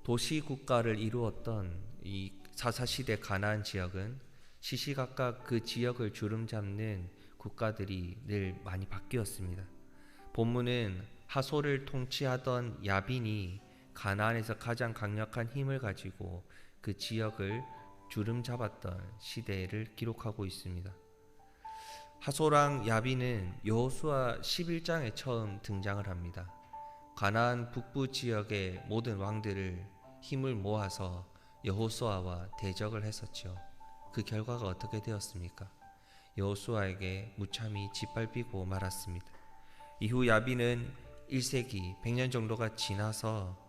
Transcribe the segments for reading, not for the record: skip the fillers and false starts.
도시 국가를 이루었던 이 사사시대 가나안 지역은 시시각각 그 지역을 주름잡는 국가들이 늘 많이 바뀌었습니다. 본문은 하솔을 통치하던 야빈이 가나안에서 가장 강력한 힘을 가지고 그 지역을 주름잡았던 시대를 기록하고 있습니다. 하솔왕 야빈은 여호수아 11장에 처음 등장을 합니다. 가나안 북부 지역의 모든 왕들을 힘을 모아서 여호수아와 대적을 했었죠. 그 결과가 어떻게 되었습니까? 여호수아에게 무참히 짓밟히고 말았습니다. 이후 야빈은 1세기 100년 정도가 지나서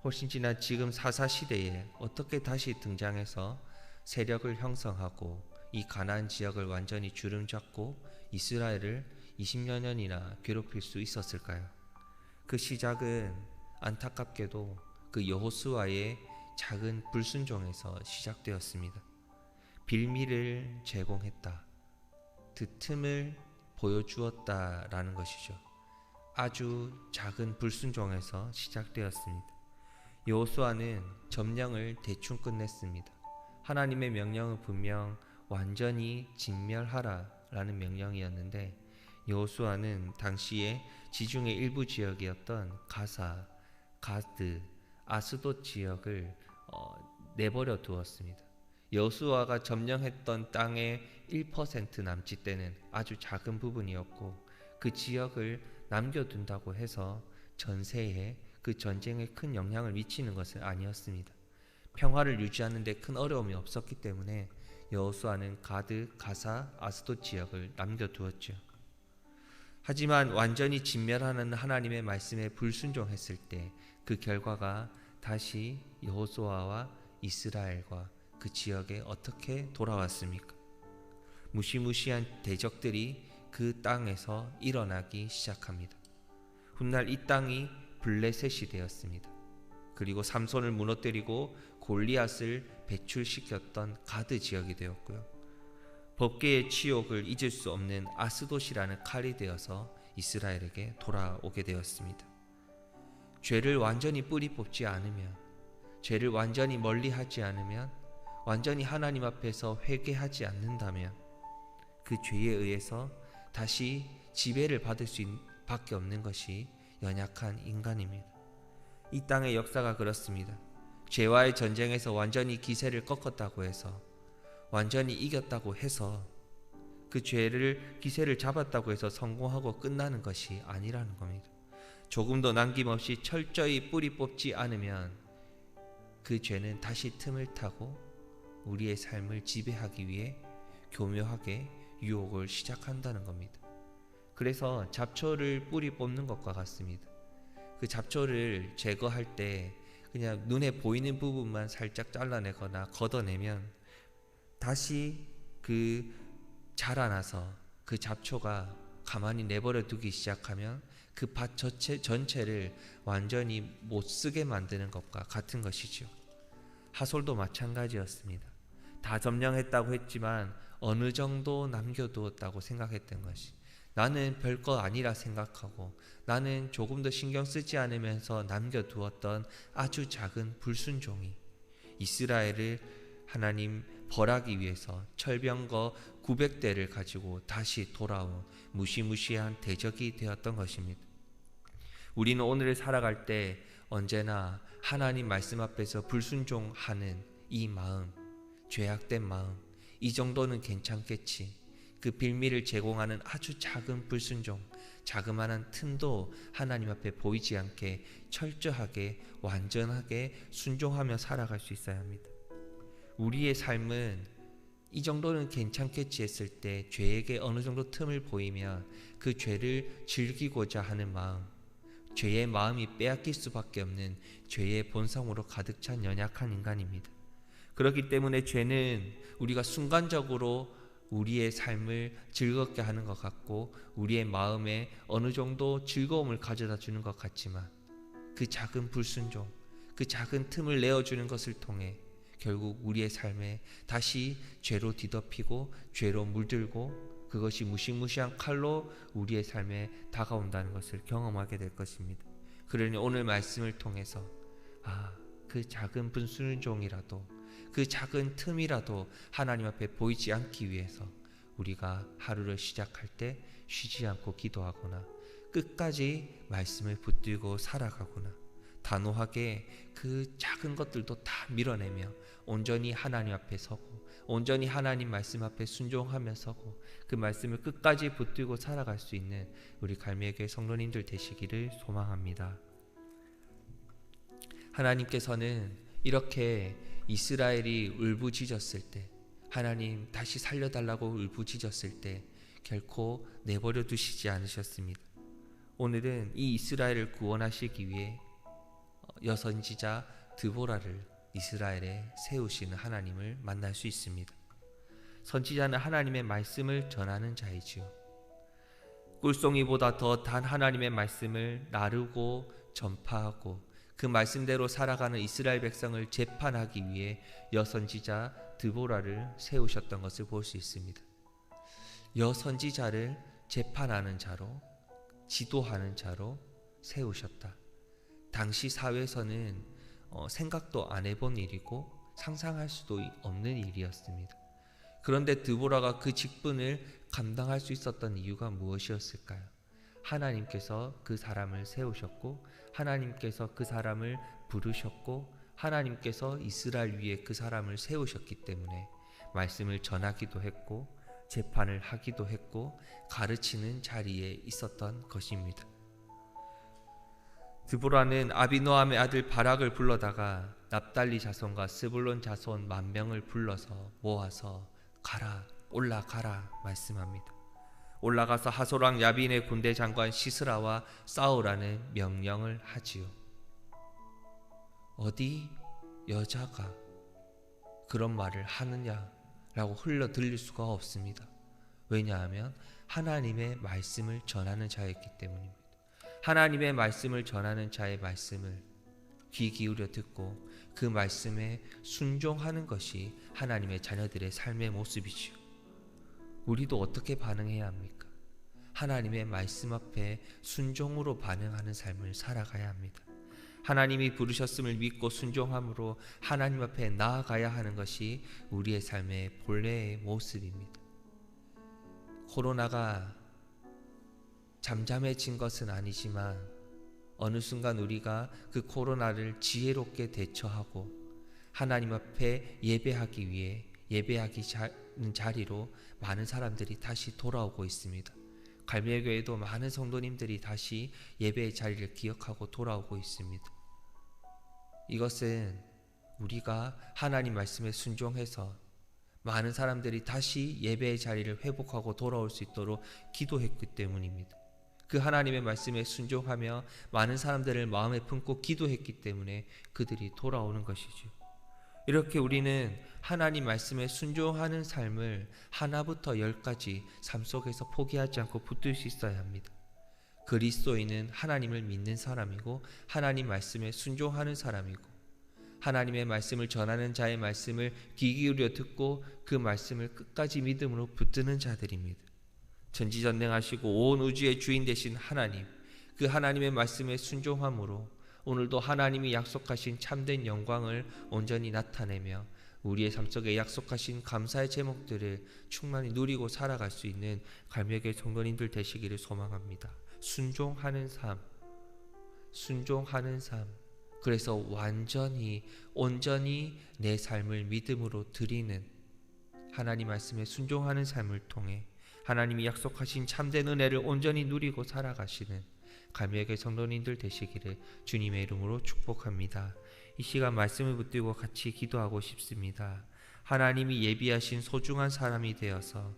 훨씬 지난 지금 사사시대에 어떻게 다시 등장해서 세력을 형성하고 이 가나안 지역을 완전히 주름잡고 이스라엘을 20여 년이나 괴롭힐 수 있었을까요? 그 시작은 안타깝게도 그 여호수아의 작은 불순종에서 시작되었습니다. 빌미를 제공했다. 그 틈을 보여주었다라는 것이죠. 아주 작은 불순종에서 시작되었습니다. 여호수아는 점령을 대충 끝냈습니다. 하나님의 명령은 분명 완전히 진멸하라라는 명령이었는데 여호수아는 당시에 지중해 일부 지역이었던 가사, 가드, 아스돗 지역을 내버려 두었습니다. 여호수아가 점령했던 땅의 1% 남짓되는 아주 작은 부분이었고 그 지역을 남겨둔다고 해서 전세에 그 전쟁에 큰 영향을 미치는 것은 아니었습니다. 평화를 유지하는 데 큰 어려움이 없었기 때문에 여호수아는 가드, 가사, 아스돗 지역을 남겨두었죠. 하지만 완전히 진멸하는 하나님의 말씀에 불순종했을 때 그 결과가 다시 여호수아와 이스라엘과 그 지역에 어떻게 돌아왔습니까? 무시무시한 대적들이 그 땅에서 일어나기 시작합니다. 훗날 이 땅이 블레셋이 되었습니다. 그리고 삼손을 무너뜨리고 골리앗을 배출시켰던 가드 지역이 되었고요. 법계의 치욕을 잊을 수 없는 아스돗이라는 칼이 되어서 이스라엘에게 돌아오게 되었습니다. 죄를 완전히 뿌리 뽑지 않으면, 죄를 완전히 멀리하지 않으면, 완전히 하나님 앞에서 회개하지 않는다면 그 죄에 의해서 다시 지배를 받을 수밖에 없는 것이 연약한 인간입니다. 이 땅의 역사가 그렇습니다. 죄와의 전쟁에서 완전히 기세를 꺾었다고 해서, 완전히 이겼다고 해서, 그 죄를 기세를 잡았다고 해서 성공하고 끝나는 것이 아니라는 겁니다. 조금도 남김없이 철저히 뿌리 뽑지 않으면 그 죄는 다시 틈을 타고 우리의 삶을 지배하기 위해 교묘하게 유혹을 시작한다는 겁니다. 그래서 잡초를 뿌리 뽑는 것과 같습니다. 그 잡초를 제거할 때 그냥 눈에 보이는 부분만 살짝 잘라내거나 걷어내면 다시 그 자라나서 그 잡초가 가만히 내버려 두기 시작하면 그 밭 전체를 완전히 못 쓰게 만드는 것과 같은 것이죠. 하솔도 마찬가지였습니다. 다 점령했다고 했지만 어느 정도 남겨두었다고 생각했던 것이, 나는 별거 아니라 생각하고 나는 조금 더 신경 쓰지 않으면서 남겨두었던 아주 작은 불순종이 이스라엘을 하나님 벌하기 위해서 철병거 900대를 가지고 다시 돌아온 무시무시한 대적이 되었던 것입니다. 우리는 오늘을 살아갈 때 언제나 하나님 말씀 앞에서 불순종하는 이 마음, 죄악된 마음, 이 정도는 괜찮겠지, 그 빌미를 제공하는 아주 작은 불순종, 자그마한 틈도 하나님 앞에 보이지 않게 철저하게 완전하게 순종하며 살아갈 수 있어야 합니다. 우리의 삶은 이 정도는 괜찮겠지 했을 때 죄에게 어느 정도 틈을 보이면 그 죄를 즐기고자 하는 마음, 죄의 마음이 빼앗길 수밖에 없는 죄의 본성으로 가득 찬 연약한 인간입니다. 그렇기 때문에 죄는 우리가 순간적으로 우리의 삶을 즐겁게 하는 것 같고 우리의 마음에 어느 정도 즐거움을 가져다 주는 것 같지만 그 작은 불순종, 그 작은 틈을 내어주는 것을 통해 결국 우리의 삶에 다시 죄로 뒤덮이고 죄로 물들고 그것이 무시무시한 칼로 우리의 삶에 다가온다는 것을 경험하게 될 것입니다. 그러니 오늘 말씀을 통해서 그 작은 불순종이라도, 그 작은 틈이라도 하나님 앞에 보이지 않기 위해서 우리가 하루를 시작할 때 쉬지 않고 기도하거나 끝까지 말씀을 붙들고 살아가거나 단호하게 그 작은 것들도 다 밀어내며 온전히 하나님 앞에 서고 온전히 하나님 말씀 앞에 순종하며 서고 그 말씀을 끝까지 붙들고 살아갈 수 있는 우리 갈매교회 성도님들 되시기를 소망합니다. 하나님께서는 이렇게 이스라엘이 울부짖었을 때, 하나님 다시 살려달라고 울부짖었을 때 결코 내버려 두시지 않으셨습니다. 오늘은 이 이스라엘을 구원하시기 위해 여선지자 드보라를 이스라엘에 세우시는 하나님을 만날 수 있습니다. 선지자는 하나님의 말씀을 전하는 자이지요. 꿀송이보다 더 단 하나님의 말씀을 나르고 전파하고 그 말씀대로 살아가는 이스라엘 백성을 재판하기 위해 여선지자 드보라를 세우셨던 것을 볼 수 있습니다. 여선지자를 재판하는 자로, 지도하는 자로 세우셨다. 당시 사회에서는 생각도 안 해본 일이고 상상할 수도 없는 일이었습니다. 그런데 드보라가 그 직분을 감당할 수 있었던 이유가 무엇이었을까요? 하나님께서 그 사람을 세우셨고 하나님께서 그 사람을 부르셨고 하나님께서 이스라엘 위에 그 사람을 세우셨기 때문에 말씀을 전하기도 했고 재판을 하기도 했고 가르치는 자리에 있었던 것입니다. 드보라는 아비노함의 아들 바락을 불러다가 납달리 자손과 스불론 자손 10,000명을 불러서 모아서 가라, 올라가라 말씀합니다. 올라가서 하솔왕 야빈의 군대 장관 시스라와 싸우라는 명령을 하지요. 어디 여자가 그런 말을 하느냐라고 흘러 들릴 수가 없습니다. 왜냐하면 하나님의 말씀을 전하는 자였기 때문입니다. 하나님의 말씀을 전하는 자의 말씀을 귀 기울여 듣고 그 말씀에 순종하는 것이 하나님의 자녀들의 삶의 모습이지요. 우리도 어떻게 반응해야 합니까? 하나님의 말씀 앞에 순종으로 반응하는 삶을 살아가야 합니다. 하나님이 부르셨음을 믿고 순종함으로 하나님 앞에 나아가야 하는 것이 우리의 삶의 본래의 모습입니다. 코로나가 잠잠해진 것은 아니지만 어느 순간 우리가 그 코로나를 지혜롭게 대처하고 하나님 앞에 예배하기 위해 예배하기 자리로 많은 사람들이 다시 돌아오고 있습니다. 갈매교회도 많은 성도님들이 다시 예배의 자리를 기억하고 돌아오고 있습니다. 이것은 우리가 하나님 말씀에 순종해서 많은 사람들이 다시 예배의 자리를 회복하고 돌아올 수 있도록 기도했기 때문입니다. 그 하나님의 말씀에 순종하며 많은 사람들을 마음에 품고 기도했기 때문에 그들이 돌아오는 것이죠. 이렇게 우리는 하나님 말씀에 순종하는 삶을 하나부터 10까지 삶 속에서 포기하지 않고 붙들 수 있어야 합니다. 그리스도인은 하나님을 믿는 사람이고 하나님 말씀에 순종하는 사람이고 하나님의 말씀을 전하는 자의 말씀을 귀 기울여 듣고 그 말씀을 끝까지 믿음으로 붙드는 자들입니다. 전지전능하시고 온 우주의 주인 되신 하나님, 그 하나님의 말씀에 순종함으로 오늘도 하나님이 약속하신 참된 영광을 온전히 나타내며 우리의 삶 속에 약속하신 감사의 제목들을 충만히 누리고 살아갈 수 있는 갈매교회 성도님들 되시기를 소망합니다. 순종하는 삶, 순종하는 삶. 그래서 완전히 온전히 내 삶을 믿음으로 드리는 하나님 말씀에 순종하는 삶을 통해 하나님이 약속하신 참된 은혜를 온전히 누리고 살아가시는 갈매교회 성도님들 되시기를 주님의 이름으로 축복합니다. 이 시간 말씀을 붙들고 같이 기도하고 싶습니다. 하나님이 예비하신 소중한 사람이 되어서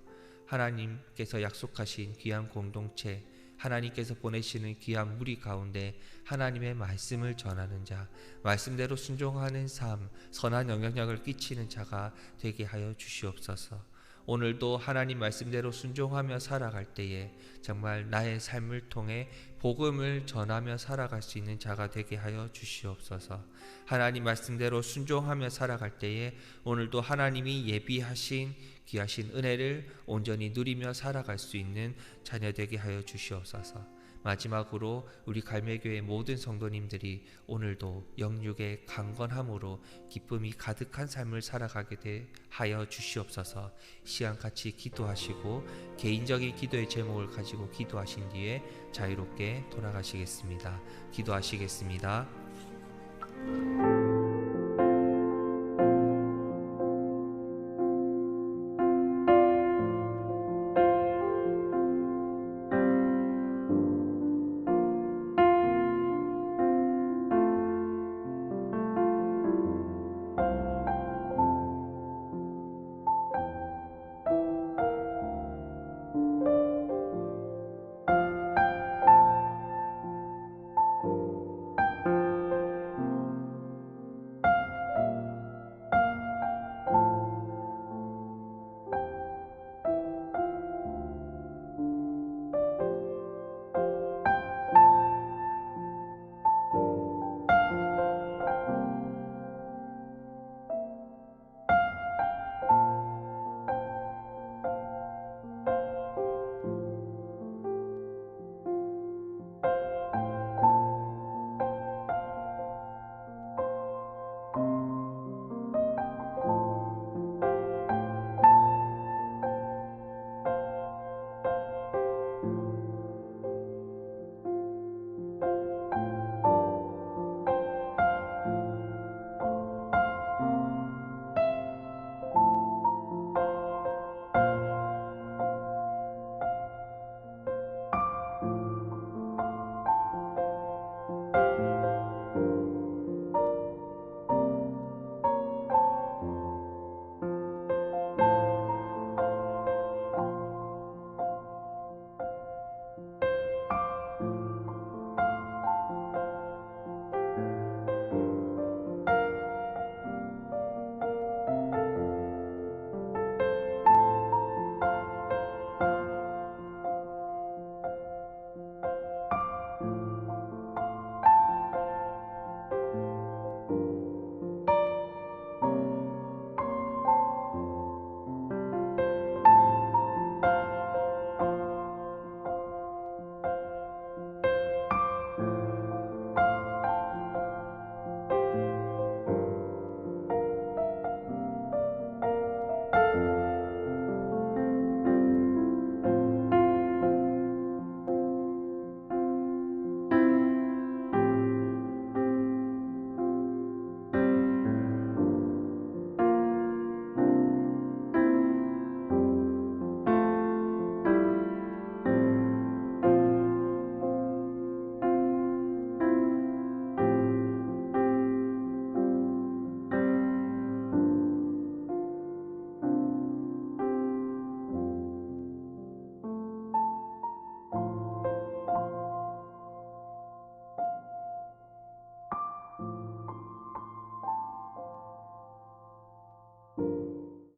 하나님께서 약속하신 귀한 공동체, 하나님께서 보내시는 귀한 무리 가운데 하나님의 말씀을 전하는 자, 말씀대로 순종하는 삶, 선한 영향력을 끼치는 자가 되게 하여 주시옵소서. 오늘도 하나님 말씀대로 순종하며 살아갈 때에 정말 나의 삶을 통해 복음을 전하며 살아갈 수 있는 자가 되게 하여 주시옵소서. 하나님 말씀대로 순종하며 살아갈 때에 오늘도 하나님이 예비하신 귀하신 은혜를 온전히 누리며 살아갈 수 있는 자녀 되게 하여 주시옵소서. 마지막으로 우리 갈매교회 모든 성도님들이 오늘도 영육의 강건함으로 기쁨이 가득한 삶을 살아가게 하여 주시옵소서. 시간 같이 기도하시고 개인적인 기도의 제목을 가지고 기도하신 뒤에 자유롭게 돌아가시겠습니다. 기도하시겠습니다.